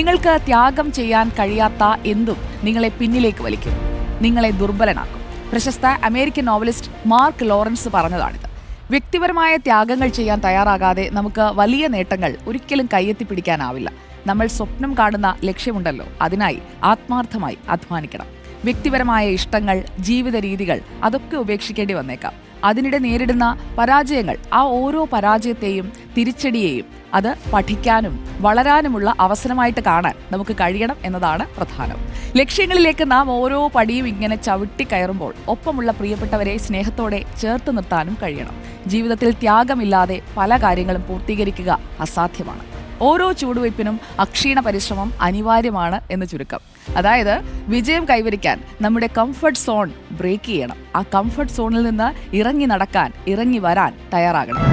നിങ്ങൾക്ക് ത്യാഗം ചെയ്യാൻ കഴിയാത്ത എന്തും നിങ്ങളെ പിന്നിലേക്ക് വലിക്കും, നിങ്ങളെ ദുർബലനാക്കും. പ്രശസ്ത അമേരിക്കൻ നോവലിസ്റ്റ് മാർക്ക് ലോറൻസ് പറഞ്ഞതാണിത്. വ്യക്തിപരമായ ത്യാഗങ്ങൾ ചെയ്യാൻ തയ്യാറാകാതെ നമുക്ക് വലിയ നേട്ടങ്ങൾ ഒരിക്കലും കയ്യെത്തിപ്പിടിക്കാനാവില്ല. നമ്മൾ സ്വപ്നം കാണുന്ന ലക്ഷ്യമുണ്ടല്ലോ, അതിനായി ആത്മാർത്ഥമായി അധ്വാനിക്കണം. വ്യക്തിപരമായ ഇഷ്ടങ്ങൾ, ജീവിത രീതികൾ അതൊക്കെ ഉപേക്ഷിക്കേണ്ടി വന്നേക്കാം. അതിനിടെ നേരിടുന്ന പരാജയങ്ങൾ, ആ ഓരോ പരാജയത്തെയും തിരിച്ചടിയെയും അത് പഠിക്കാനും വളരാനുമുള്ള അവസരമായിട്ട് കാണാൻ നമുക്ക് കഴിയണം എന്നതാണ് പ്രധാനം. ലക്ഷ്യങ്ങളിലേക്ക് നാം ഓരോ പടിയും ഇങ്ങനെ ചവിട്ടി കയറുമ്പോൾ ഒപ്പമുള്ള പ്രിയപ്പെട്ടവരെ സ്നേഹത്തോടെ ചേർത്ത് നിർത്താനും കഴിയണം. ജീവിതത്തിൽ ത്യാഗമില്ലാതെ പല കാര്യങ്ങളും പൂർത്തീകരിക്കുക അസാധ്യമാണ്. ഓരോ ചുവടുവയ്പ്പിനും അക്ഷീണ പരിശ്രമം അനിവാര്യമാണ് എന്ന് ചുരുക്കം. അതായത് വിജയം കൈവരിക്കാൻ നമ്മുടെ കംഫർട്ട് സോൺ ബ്രേക്ക് ചെയ്യണം. ആ കംഫർട്ട് സോണിൽ നിന്ന് ഇറങ്ങി നടക്കാൻ, ഇറങ്ങി വരാൻ തയ്യാറാകണം.